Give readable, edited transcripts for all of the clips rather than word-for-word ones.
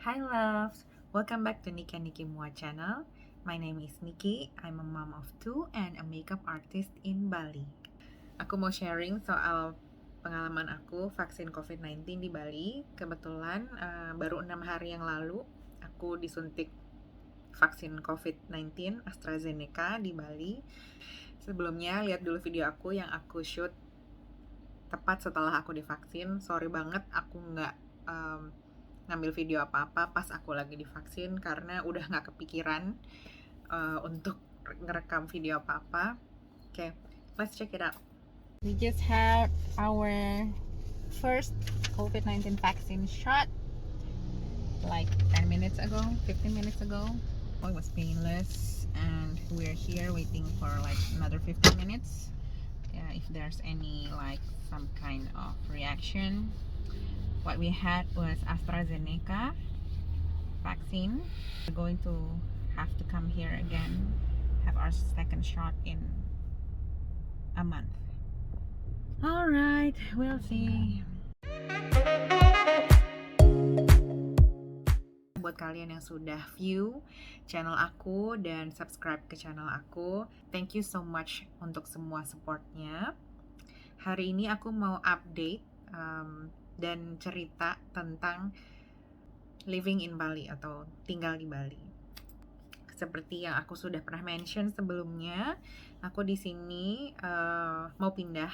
Hi loves, welcome back to Nikki and Nikki Mua channel. My name is Nikki, I'm a mom of two and a makeup artist in Bali. Aku mau sharing soal pengalaman aku vaksin COVID-19 di Bali. Kebetulan baru 6 hari yang lalu aku disuntik vaksin COVID-19 AstraZeneca di Bali. Sebelumnya lihat dulu video aku yang aku shoot tepat setelah aku divaksin. Sorry banget aku nggak ngambil video apa-apa pas aku lagi divaksin karena udah nggak kepikiran untuk ngerekam video apa-apa. Okay, let's check it out. We just had our first COVID-19 vaccine shot like 10 minutes ago, 15 minutes ago. Oh, it was painless and we're here waiting for like another 15 minutes. Yeah, if there's any like some kind of reaction. What we had was AstraZeneca vaccine. We're going to have to come here again, have our second shot in a month. Alright, we'll see. Buat kalian yang sudah view channel aku dan subscribe ke channel aku, thank you so much untuk semua supportnya. Hari ini aku mau update dan cerita tentang living in Bali atau tinggal di Bali. Seperti yang aku sudah pernah mention sebelumnya, aku di sini mau pindah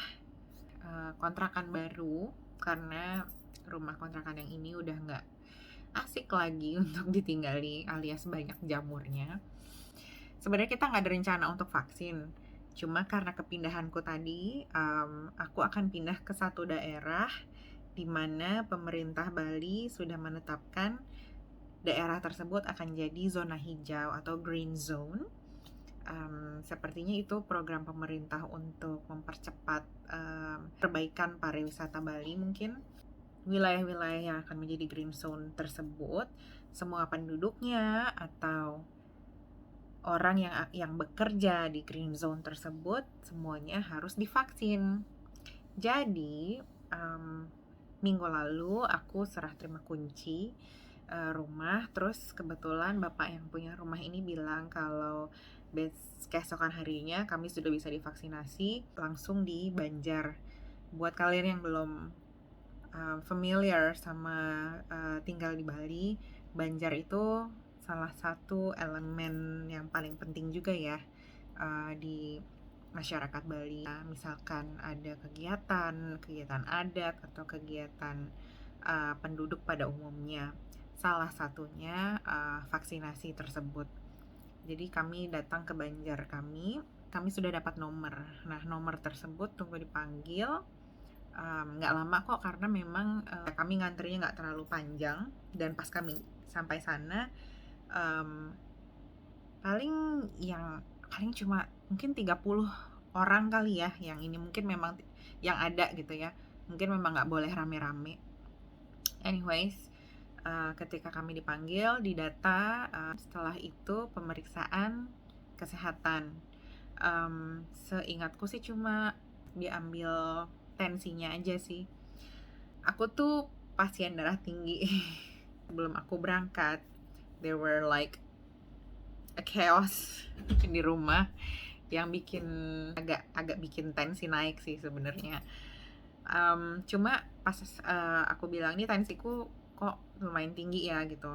kontrakan baru karena rumah kontrakan yang ini udah nggak asik lagi untuk ditinggali alias banyak jamurnya. Sebenarnya kita nggak ada rencana untuk vaksin, cuma karena kepindahanku tadi, aku akan pindah ke satu daerah di mana pemerintah Bali sudah menetapkan daerah tersebut akan jadi zona hijau atau green zone. Sepertinya itu program pemerintah untuk mempercepat perbaikan pariwisata Bali. Mungkin wilayah-wilayah yang akan menjadi green zone tersebut, semua penduduknya atau orang yang bekerja di green zone tersebut semuanya harus divaksin. Jadi minggu lalu aku serah terima kunci rumah, terus kebetulan bapak yang punya rumah ini bilang kalau keesokan harinya kami sudah bisa divaksinasi langsung di Banjar. Buat kalian yang belum familiar sama tinggal di Bali, Banjar itu salah satu elemen yang paling penting juga ya di masyarakat Bali. Misalkan ada kegiatan adat atau kegiatan penduduk pada umumnya, salah satunya vaksinasi tersebut. Jadi kami datang ke Banjar, kami sudah dapat nomor. Nah, nomor tersebut tunggu dipanggil. Nggak lama kok karena memang kami ngantrinya nggak terlalu panjang, dan pas kami sampai sana paling cuma mungkin 30 orang kali ya yang ini, mungkin memang yang ada gitu ya, mungkin memang nggak boleh rame-rame. Anyways, ketika kami dipanggil, didata, setelah itu pemeriksaan kesehatan. Seingatku sih cuma diambil tensinya aja sih. Aku tuh pasien darah tinggi. Sebelum aku berangkat, there were like a chaos di rumah yang bikin agak bikin tensi naik sih sebenarnya. Cuma pas aku bilang ini tensiku kok lumayan tinggi ya gitu,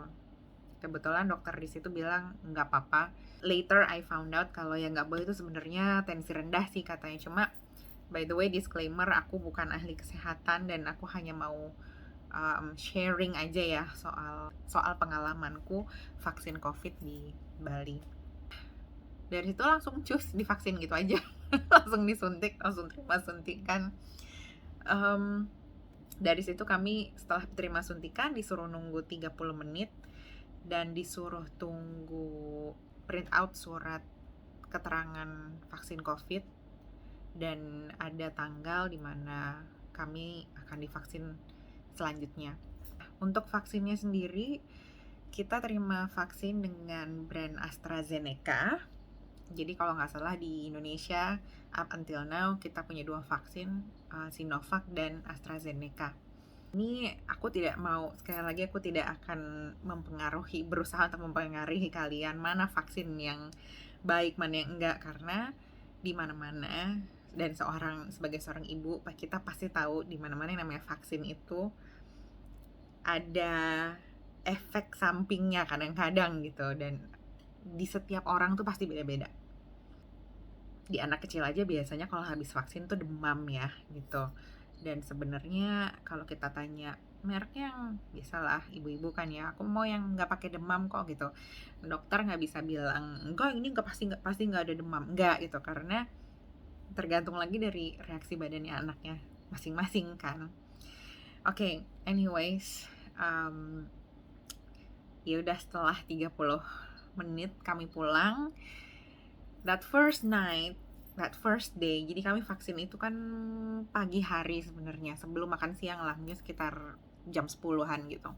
kebetulan dokter di situ bilang nggak apa-apa. Later I found out kalau yang nggak boleh itu sebenarnya tensi rendah sih katanya. Cuma by the way, disclaimer, aku bukan ahli kesehatan dan aku hanya mau sharing aja ya soal pengalamanku vaksin COVID di Bali. Dari situ langsung cus divaksin gitu aja. Langsung disuntik, langsung terima suntikan. Dari situ kami setelah terima suntikan disuruh nunggu 30 menit dan disuruh tunggu print out surat keterangan vaksin COVID, dan ada tanggal dimana kami akan divaksin selanjutnya. Untuk vaksinnya sendiri, kita terima vaksin dengan brand AstraZeneca. Jadi kalau nggak salah di Indonesia up until now kita punya 2 vaksin, Sinovac dan AstraZeneca. Ini aku tidak mau, sekali lagi aku tidak akan berusaha untuk mempengaruhi kalian mana vaksin yang baik, mana yang enggak, karena di mana-mana dan sebagai seorang ibu, kita pasti tahu di mana-mana yang namanya vaksin itu ada efek sampingnya kadang-kadang gitu, dan di setiap orang tuh pasti beda-beda. Di anak kecil aja biasanya kalau habis vaksin tuh demam ya gitu. Dan sebenarnya kalau kita tanya mereknya yang biasalah ibu-ibu kan ya, aku mau yang nggak pakai demam kok gitu. Dokter nggak bisa bilang enggak, ini nggak pasti nggak ada demam, enggak gitu, karena tergantung lagi dari reaksi badannya anaknya masing-masing kan. Oke, anyways, ya udah, setelah 30 menit kami pulang. That first day, jadi kami vaksin itu kan pagi hari sebenarnya, sebelum makan siang lah, mungkin sekitar jam 10-an gitu.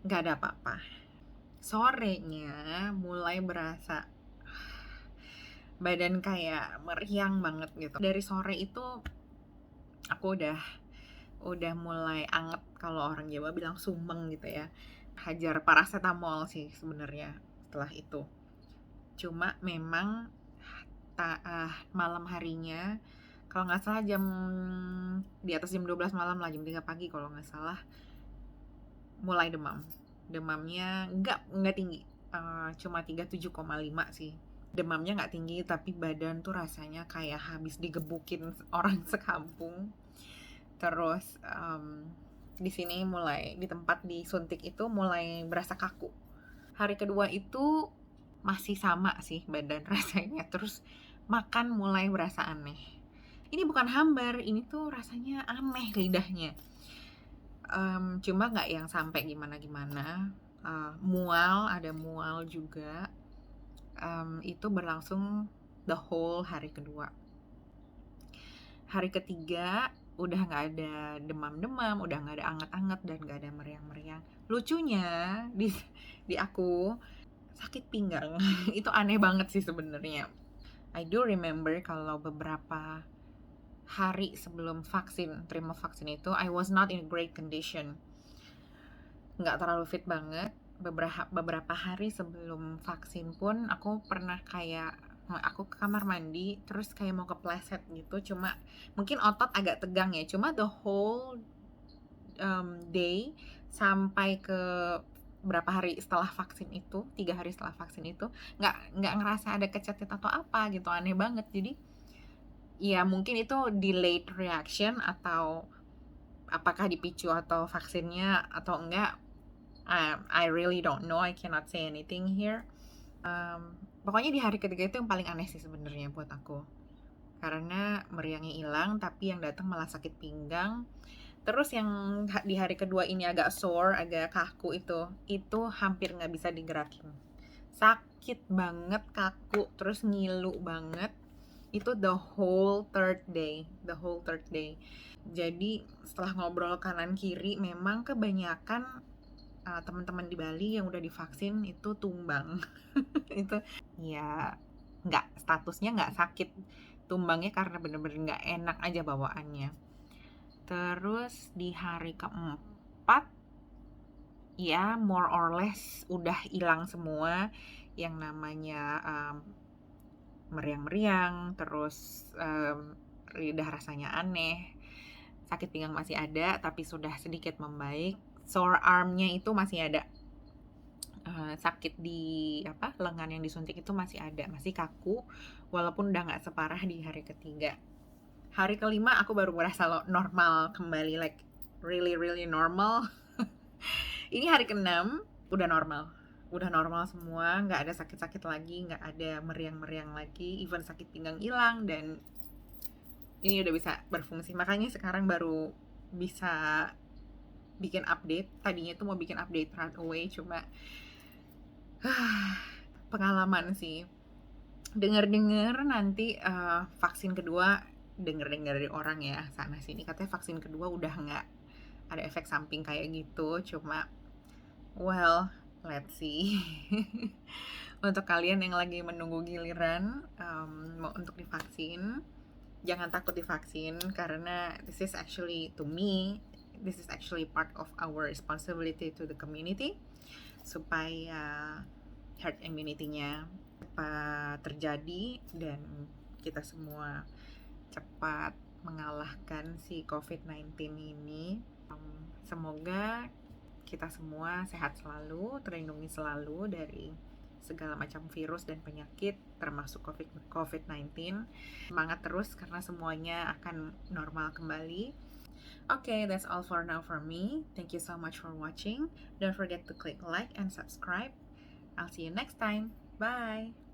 Nggak ada apa-apa. Sorenya mulai berasa badan kayak meriang banget gitu. Dari sore itu aku udah mulai anget, kalau orang Jawa bilang sumeng gitu ya. Hajar paracetamol sih sebenarnya setelah itu. Cuma memang malam harinya, kalau nggak salah di atas jam 12 malam lah, jam 3 pagi kalau nggak salah, mulai demamnya nggak tinggi, cuma 37,5 sih. Demamnya nggak tinggi, tapi badan tuh rasanya kayak habis digebukin orang sekampung. Terus di sini mulai, di tempat disuntik itu mulai berasa kaku. Hari kedua itu masih sama sih badan rasanya, terus makan mulai berasa aneh. Ini bukan hambar, ini tuh rasanya aneh lidahnya. Cuma nggak yang sampai gimana-gimana. Ada mual juga. Itu berlangsung the whole hari kedua. Hari ketiga udah nggak ada demam-demam, udah nggak ada anget-anget, dan nggak ada meriang-meriang. Lucunya di aku sakit pinggang. Itu aneh banget sih sebenarnya. I do remember kalau beberapa hari sebelum terima vaksin itu, I was not in great condition. Nggak terlalu fit banget. Beberapa hari sebelum vaksin pun aku pernah kayak, aku ke kamar mandi terus kayak mau kepleset gitu. Cuma mungkin otot agak tegang ya. Cuma the whole day sampai ke berapa hari setelah vaksin itu, 3 hari setelah vaksin itu, nggak ngerasa ada kecetit atau apa gitu, aneh banget. Jadi ya mungkin itu delayed reaction, atau apakah dipicu atau vaksinnya atau enggak, I really don't know, I cannot say anything here. Pokoknya di hari ketiga itu yang paling aneh sih sebenarnya buat aku, karena meriangnya hilang tapi yang datang malah sakit pinggang. Terus yang di hari kedua ini agak sore, agak kaku, itu hampir nggak bisa digerakin. Sakit banget, kaku, terus ngilu banget. Itu the whole third day. Jadi setelah ngobrol kanan kiri, memang kebanyakan teman-teman di Bali yang udah divaksin itu tumbang. Itu ya statusnya nggak sakit, tumbangnya karena bener-bener nggak enak aja bawaannya. Terus di hari keempat, ya more or less udah hilang semua yang namanya meriang-meriang, terus lidah rasanya aneh, sakit pinggang masih ada tapi sudah sedikit membaik, sore armnya itu masih ada, sakit di lengan yang disuntik itu masih ada, masih kaku, walaupun udah nggak separah di hari ketiga. Hari kelima aku baru merasa normal kembali, like really really normal. Ini hari keenam udah normal semua, nggak ada sakit-sakit lagi, nggak ada meriang-meriang lagi, even sakit pinggang hilang, dan ini udah bisa berfungsi. Makanya sekarang baru bisa bikin update. Tadinya tuh mau bikin update right away, cuma pengalaman sih. Dengar-dengar nanti vaksin kedua, dengar dari orang ya sana sini, katanya vaksin kedua udah nggak ada efek samping kayak gitu. Cuma well, let's see. Untuk kalian yang lagi menunggu giliran mau untuk divaksin, jangan takut divaksin, karena this is actually, to me, this is actually part of our responsibility to the community supaya herd immunity-nya cepat terjadi dan kita semua cepat mengalahkan si COVID-19 ini. Semoga kita semua sehat selalu, terlindungi selalu dari segala macam virus dan penyakit termasuk COVID-19. Semangat terus karena semuanya akan normal kembali. Okay, that's all for now for me. Thank you so much for watching. Don't forget to click like and subscribe. I'll see you next time. Bye!